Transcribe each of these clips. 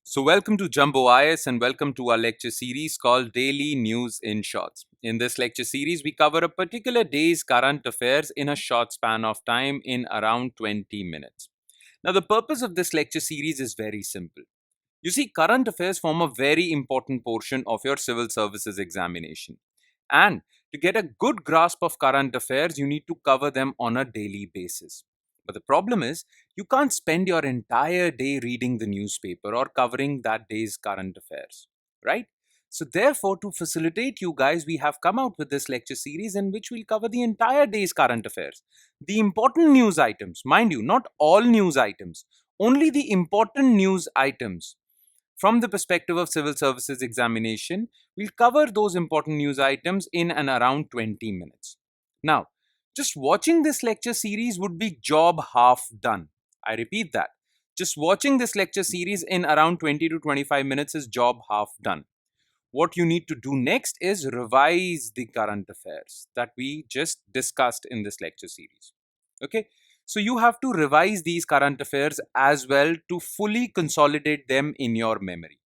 So, welcome to Jumbo IS and welcome to our lecture series called Daily News in Shorts. In this lecture series, we cover a particular day's current affairs in a short span of time in around 20 minutes. Now, the purpose of this lecture series is very simple. You see, current affairs form a very important portion of your civil services examination. And to get a good grasp of current affairs, you need to cover them on a daily basis. But the problem is, you can't spend your entire day reading the newspaper or covering that day's current affairs, right? So, therefore, to facilitate you guys, we have come out with this lecture series in which we'll cover the entire day's current affairs. The important news items, mind you, not all news items, only the important news items from the perspective of civil services examination, we'll cover those important news items in and around 20 minutes. Now, just watching this lecture series would be job half done. I repeat that. Just watching this lecture series in around 20 to 25 minutes is job half done. What you need to do next is revise the current affairs that we just discussed in this lecture series. Okay, so you have to revise these current affairs as well to fully consolidate them in your memory.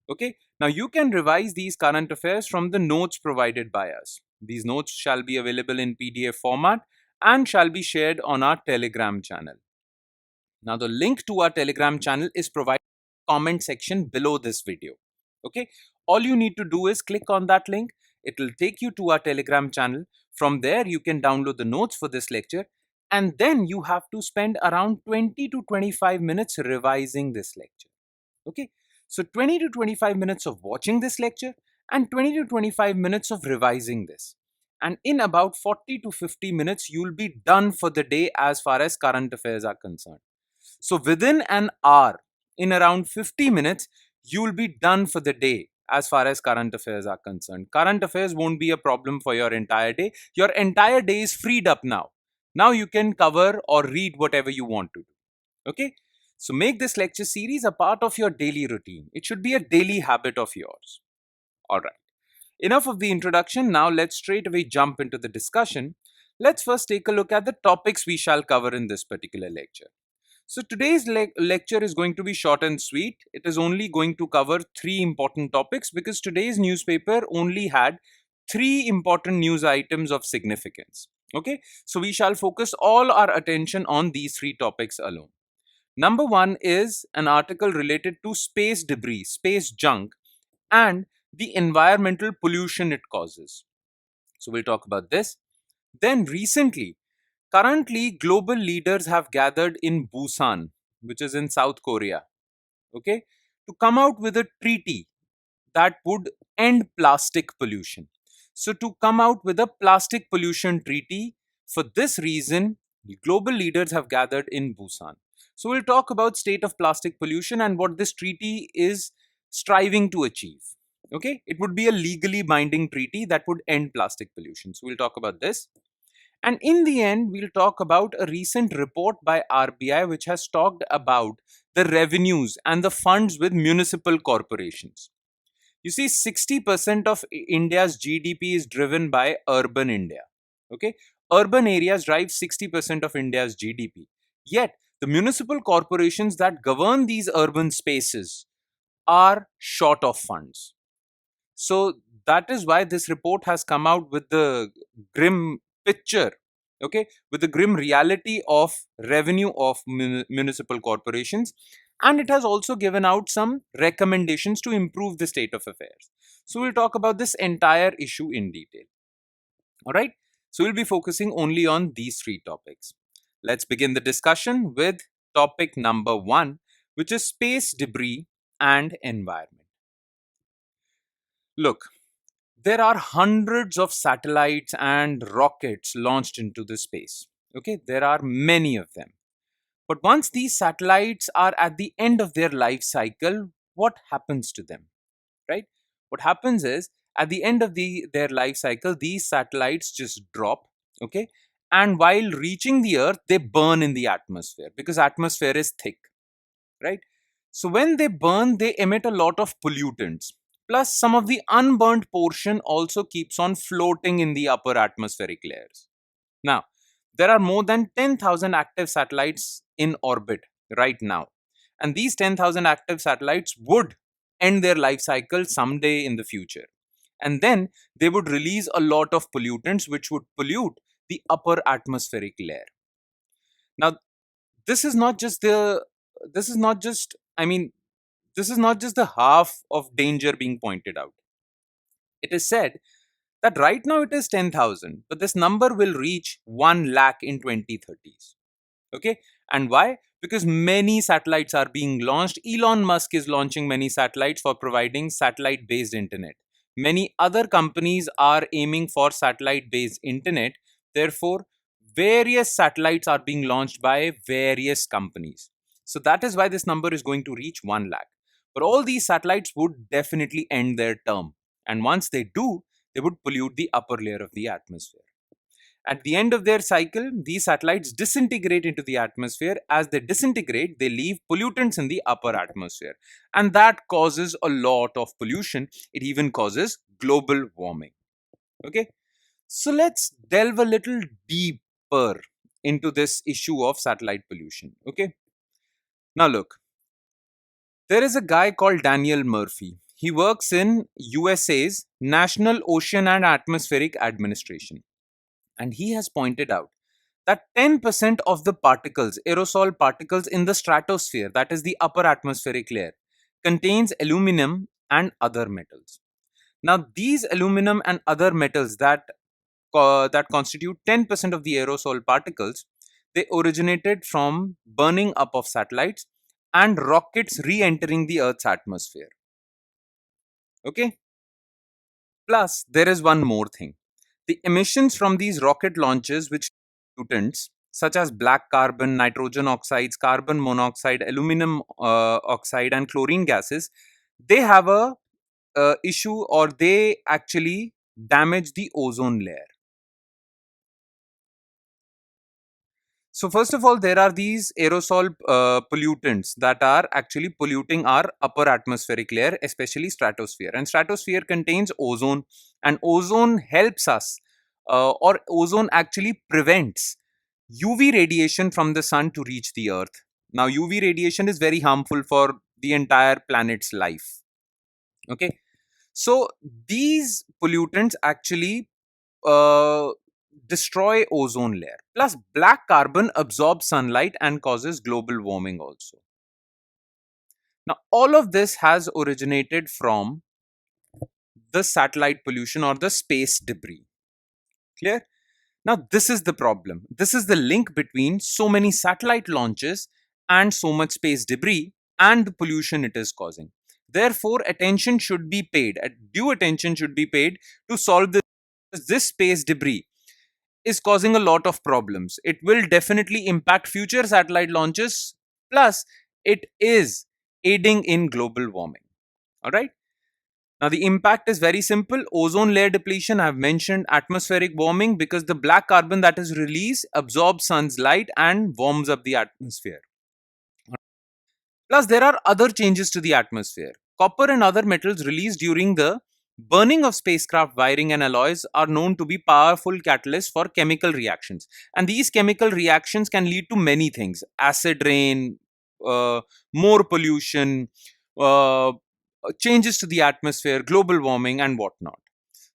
Okay, now you can revise these current affairs from the notes provided by us. These notes shall be available in PDF format and shall be shared on our Telegram channel. Now, the link to our Telegram channel is provided in the comment section below this video. Okay, all you need to do is click on that link. It will take you to our Telegram channel. From there, you can download the notes for this lecture, and then you have to spend around 20 to 25 minutes revising this lecture. Okay, so 20 to 25 minutes of watching this lecture and 20 to 25 minutes of revising this. And in about 40 to 50 minutes, you'll be done for the day as far as current affairs are concerned. So within an hour, in around 50 minutes, you will be done for the day as far as current affairs are concerned. Current affairs won't be a problem for your entire day. Your entire day is freed up now. Now you can cover or read whatever you want to do. Okay? So make this lecture series a part of your daily routine. It should be a daily habit of yours. All right. Enough of the introduction. Now let's straight away jump into the discussion. Let's first take a look at the topics we shall cover in this particular lecture. So today's lecture is going to be short and sweet. It is only going to cover three important topics because today's newspaper only had three important news items of significance. Okay, so we shall focus all our attention on these three topics alone. Number one is an article related to space debris, space junk, and the environmental pollution it causes. So we'll talk about this. Then currently, global leaders have gathered in Busan, which is in South Korea, okay, to come out with a treaty that would end plastic pollution. So, to come out with a plastic pollution treaty, for this reason, global leaders have gathered in Busan. So, we'll talk about state of plastic pollution and what this treaty is striving to achieve. Okay, it would be a legally binding treaty that would end plastic pollution. So, we'll talk about this. And in the end, we'll talk about a recent report by RBI which has talked about the revenues and the funds with municipal corporations. You see, 60% of India's GDP is driven by urban India. Okay, urban areas drive 60% of India's GDP. Yet, the municipal corporations that govern these urban spaces are short of funds. So that is why this report has come out with the grim picture, okay, with the grim reality of revenue of municipal corporations. And it has also given out some recommendations to improve the state of affairs. So we'll talk about this entire issue in detail. All right. So we'll be focusing only on these three topics. Let's begin the discussion with topic number one, which is space debris and environment. Look, there are hundreds of satellites and rockets launched into the space. Okay, there are many of them. But once these satellites are at the end of their life cycle, what happens to them? Right? What happens is at the end of their life cycle, these satellites just drop. Okay, and while reaching the Earth, they burn in the atmosphere because atmosphere is thick. Right? So when they burn, they emit a lot of pollutants. Plus, some of the unburnt portion also keeps on floating in the upper atmospheric layers. Now, there are more than 10,000 active satellites in orbit right now. And these 10,000 active satellites would end their life cycle someday in the future. And then they would release a lot of pollutants which would pollute the upper atmospheric layer. Now, this is not just the this is not just I mean this is not just the half of danger being pointed out. It is said that right now it is 10,000, but this number will reach 1 lakh in 2030s. Okay, and why? Because many satellites are being launched. Elon Musk is launching many satellites for providing satellite based internet. Many other companies are aiming for satellite based internet. Therefore, various satellites are being launched by various companies. So that is why this number is going to reach 1 lakh. But all these satellites would definitely end their term, and once they do, they would pollute the upper layer of the atmosphere. At the end of their cycle, these satellites disintegrate into the atmosphere. As they disintegrate, they leave pollutants in the upper atmosphere. And that causes a lot of pollution. It even causes global warming. Okay. So let's delve a little deeper into this issue of satellite pollution. Okay. Now, look, there is a guy called Daniel Murphy. He works in USA's National Ocean and Atmospheric Administration. And he has pointed out that 10% of the particles, aerosol particles in the stratosphere, that is the upper atmospheric layer, contains aluminum and other metals. Now, these aluminum and other metals that constitute 10% of the aerosol particles, they originated from burning up of satellites and rockets re-entering the Earth's atmosphere. Okay. Plus, there is one more thing. The emissions from these rocket launches, which pollutants such as black carbon, nitrogen oxides, carbon monoxide, aluminum oxide, and chlorine gases, they have a issue, or they actually damage the ozone layer. So, first of all, there are these aerosol pollutants that are actually polluting our upper atmospheric layer, especially stratosphere. And stratosphere contains ozone, and ozone helps us, or ozone actually prevents UV radiation from the sun to reach the earth. Now, UV radiation is very harmful for the entire planet's life. Okay, so these pollutants actually uh, destroy ozone layer. Plus, black carbon absorbs sunlight and causes global warming also. Now, all of this has originated from the satellite pollution or the space debris. Clear? Now, this is the problem. This is the link between so many satellite launches and so much space debris and the pollution it is causing. Therefore, attention should be paid, due attention should be paid to solve this space debris is causing a lot of problems. It will definitely impact future satellite launches. Plus, it is aiding in global warming. All right. Now, the impact is very simple. Ozone layer depletion, I have mentioned atmospheric warming because the black carbon that is released absorbs sun's light and warms up the atmosphere. Plus, there are other changes to the atmosphere. Copper and other metals released during the burning of spacecraft wiring and alloys are known to be powerful catalysts for chemical reactions. And these chemical reactions can lead to many things: acid rain, more pollution, uh, changes to the atmosphere, global warming, and whatnot.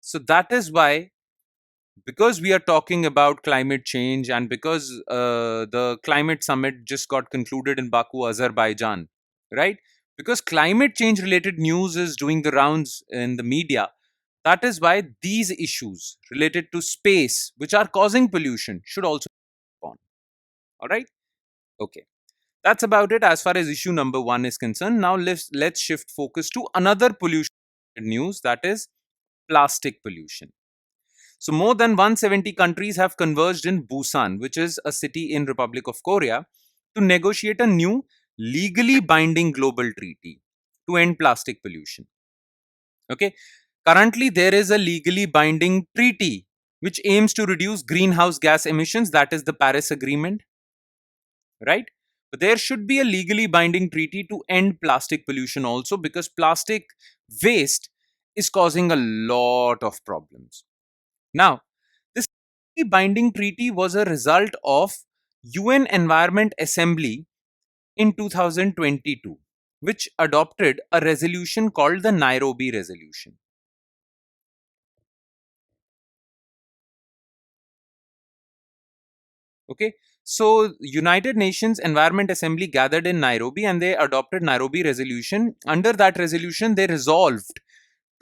So, that is why, because we are talking about climate change, and because the climate summit just got concluded in Baku, Azerbaijan, right? Because climate change related news is doing the rounds in the media. That is why these issues related to space, which are causing pollution, should also be on. All right. Okay. That's about it as far as issue number one is concerned. Now let's shift focus to another pollution news, that is plastic pollution. So more than 170 countries have converged in Busan, which is a city in Republic of Korea, to negotiate a new legally binding global treaty to end plastic pollution. Okay. Currently, there is a legally binding treaty which aims to reduce greenhouse gas emissions, that is the Paris Agreement, right? But there should be a legally binding treaty to end plastic pollution also, because plastic waste is causing a lot of problems. Now, this binding treaty was a result of UN Environment Assembly in 2022, which adopted a resolution called the Nairobi Resolution. Okay, so United Nations Environment Assembly gathered in Nairobi and they adopted Nairobi Resolution. Under that resolution, they resolved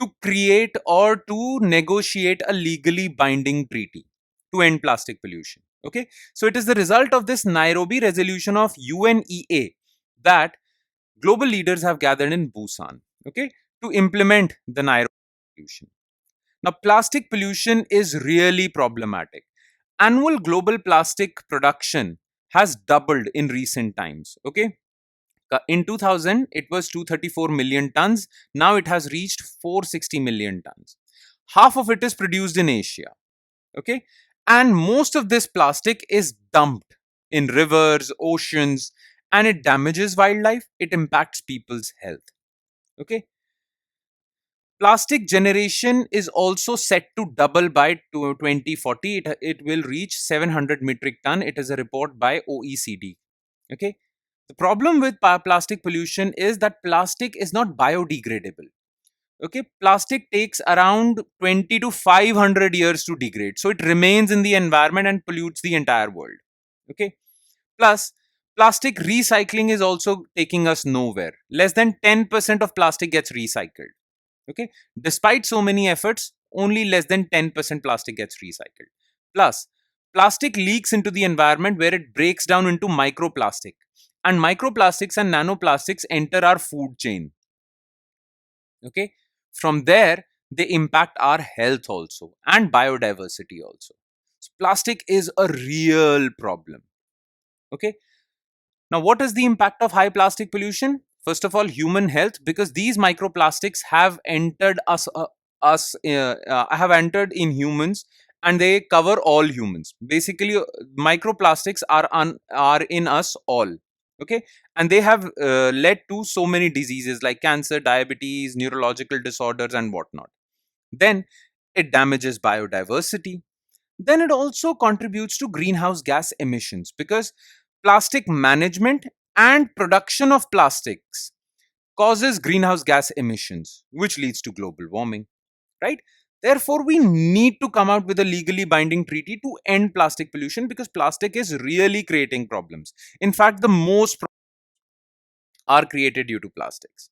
to create or to negotiate a legally binding treaty to end plastic pollution. Okay, so it is the result of this Nairobi resolution of UNEA that global leaders have gathered in Busan, okay, to implement the Nairobi resolution. Now, plastic pollution is really problematic. Annual global plastic production has doubled in recent times. Okay, in 2000 it was 234 million tons. Now it has reached 460 million tons. Half of it is produced in Asia. Okay, and most of this plastic is dumped in rivers, oceans, and it damages wildlife. It impacts people's health. Okay, plastic generation is also set to double by 2040. It will reach 700 metric ton. It is a report by OECD. Okay, the problem with plastic pollution is that plastic is not biodegradable. Okay, plastic takes around 20 to 500 years to degrade, so it remains in the environment and pollutes the entire world. Okay, plus plastic recycling is also taking us nowhere. Less than 10% of plastic gets recycled. Okay, despite so many efforts, only less than 10% plastic gets recycled. Plus, plastic leaks into the environment where it breaks down into microplastic, and microplastics and nanoplastics enter our food chain. Okay, from there they impact our health also and biodiversity also. So plastic is a real problem. Okay, now, what is the impact of high plastic pollution? First of all, human health, because these microplastics have entered have entered in humans, and they cover all humans. Basically, microplastics are in us all. Okay, and they have led to so many diseases like cancer, diabetes, neurological disorders, and whatnot. Then it damages biodiversity. Then it also contributes to greenhouse gas emissions because plastic management and production of plastics causes greenhouse gas emissions, which leads to global warming, right? Therefore, we need to come out with a legally binding treaty to end plastic pollution because plastic is really creating problems. In fact, the most are created due to plastics.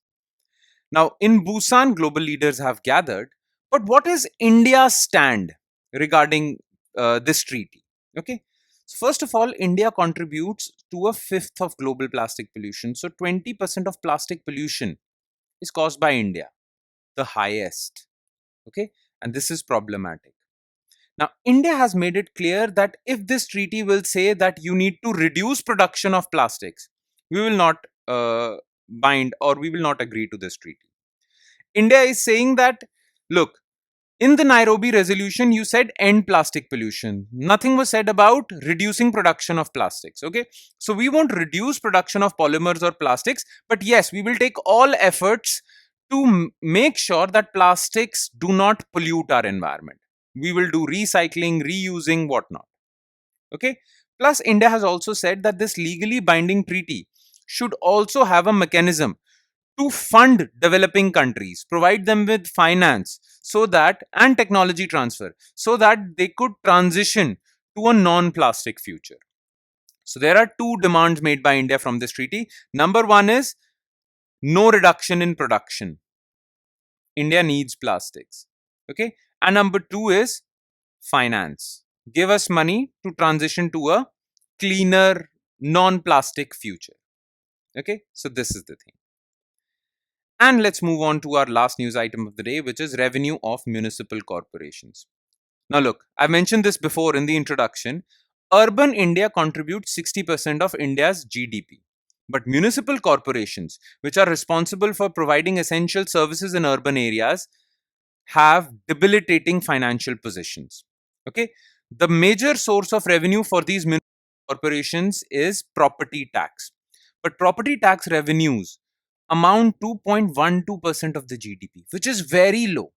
Now, in Busan, global leaders have gathered. But what is India's stand regarding this treaty? Okay. So first of all, India contributes to a fifth of global plastic pollution. So 20% of plastic pollution is caused by India, the highest. Okay. And this is problematic. Now, India has made it clear that if this treaty will say that you need to reduce production of plastics, we will not bind or we will not agree to this treaty. India is saying that, look, in the Nairobi resolution, you said end plastic pollution. Nothing was said about reducing production of plastics. Okay. So we won't reduce production of polymers or plastics, but yes, we will take all efforts to make sure that plastics do not pollute our environment. We will do recycling, reusing, whatnot. Okay. Plus, India has also said that this legally binding treaty should also have a mechanism to fund developing countries, provide them with finance so that and technology transfer so that they could transition to a non-plastic future. So there are two demands made by India from this treaty. Number one is no reduction in production. India needs plastics. Okay. And number two is finance. Give us money to transition to a cleaner, non-plastic future. Okay. So this is the thing. And let's move on to our last news item of the day, which is revenue of municipal corporations. Now, look, I mentioned this before in the introduction. Urban India contributes 60% of India's GDP. But municipal corporations, which are responsible for providing essential services in urban areas, have debilitating financial positions. Okay. The major source of revenue for these municipal corporations is property tax. But property tax revenues amount to 0.12% of the GDP, which is very low.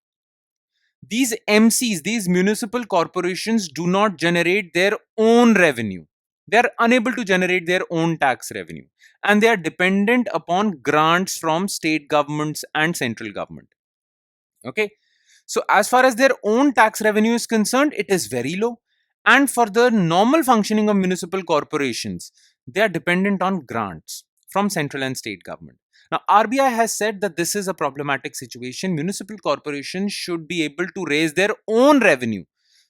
These MCs, these municipal corporations, do not generate their own revenue. They are unable to generate their own tax revenue, and they are dependent upon grants from state governments and central government. Okay, so as far as their own tax revenue is concerned, it is very low. And for the normal functioning of municipal corporations, they are dependent on grants from central and state government. Now, RBI has said that this is a problematic situation. Municipal corporations should be able to raise their own revenue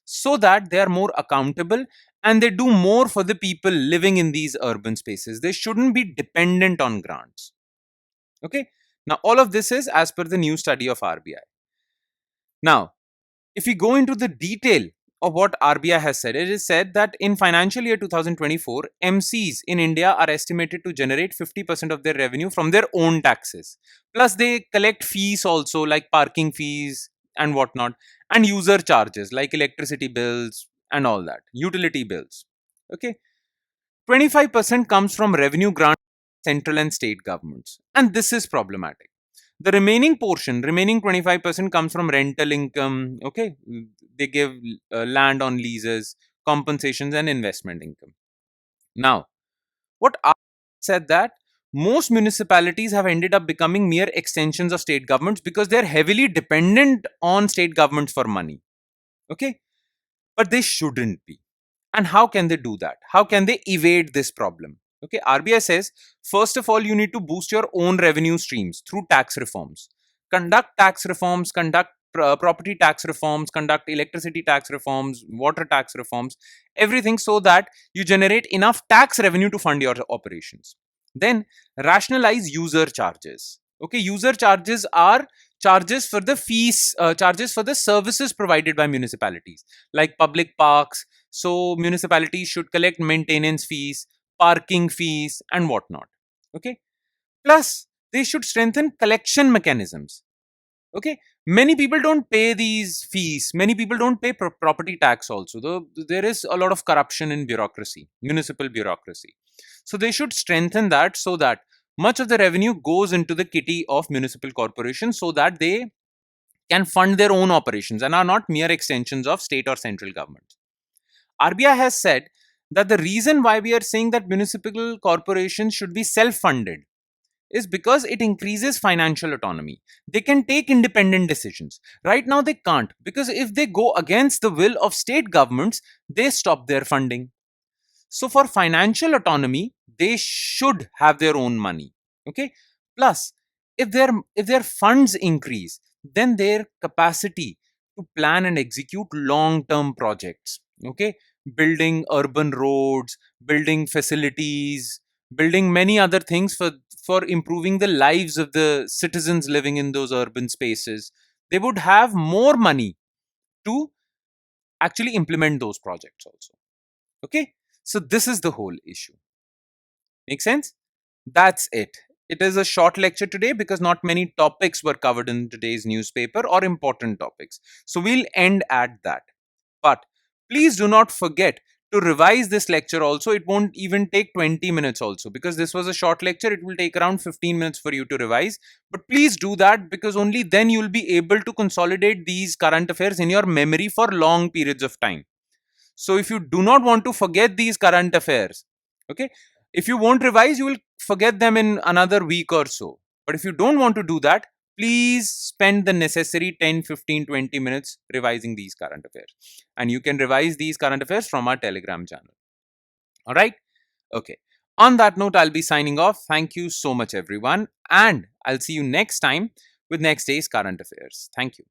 so that they are more accountable and they do more for the people living in these urban spaces. They shouldn't be dependent on grants. Okay. Now, all of this is as per the new study of RBI. Now, if we go into the detail of what RBI has said, it is said that in financial year 2024, MCs in India are estimated to generate 50% of their revenue from their own taxes. Plus, they collect fees also, like parking fees and whatnot, and user charges like electricity bills and all that, utility bills. Okay, 25% comes from revenue grants, central and state governments, and this is problematic. The remaining portion, remaining 25%, comes from rental income. Okay, they give land on leases, compensations, and investment income. Now, what I said that most municipalities have ended up becoming mere extensions of state governments because they're heavily dependent on state governments for money. Okay, but they shouldn't be. And how can they do that? How can they evade this problem? Okay, RBI says, first of all, you need to boost your own revenue streams through tax reforms. Conduct tax reforms, conduct property tax reforms, conduct electricity tax reforms, water tax reforms, everything so that you generate enough tax revenue to fund your operations. Then rationalize user charges. Okay, user charges are charges for the fees, charges for the services provided by municipalities, like public parks. So municipalities should collect maintenance fees, parking fees, and whatnot. Okay. Plus, they should strengthen collection mechanisms. Okay. Many people don't pay these fees. Many people don't pay property tax also. Though there is a lot of corruption in bureaucracy, municipal bureaucracy. So they should strengthen that so that much of the revenue goes into the kitty of municipal corporations so that they can fund their own operations and are not mere extensions of state or central government. RBI has said that the reason why we are saying that municipal corporations should be self funded is because it increases financial autonomy. They can take independent decisions. Right now, they can't, because if they go against the will of state governments, they stop their funding. So, for financial autonomy, they should have their own money. Okay. Plus, if their funds increase, then their capacity to plan and execute long term projects. Okay, building urban roads, building facilities, building many other things for improving the lives of the citizens living in those urban spaces. They would have more money to actually implement those projects also. Okay, so this is the whole issue. Make sense? That's it. It is a short lecture today because not many topics were covered in today's newspaper or important topics. So we'll end at that. But please do not forget to revise this lecture also. It won't even take 20 minutes also, because this was a short lecture. It will take around 15 minutes for you to revise. But please do that, because only then you'll be able to consolidate these current affairs in your memory for long periods of time. So if you do not want to forget these current affairs, okay, if you won't revise, you will forget them in another week or so. But if you don't want to do that, please spend the necessary 10, 15, 20 minutes revising these current affairs. And you can revise these current affairs from our Telegram channel. All right. Okay. On that note, I'll be signing off. Thank you so much, everyone. And I'll see you next time with next day's current affairs. Thank you.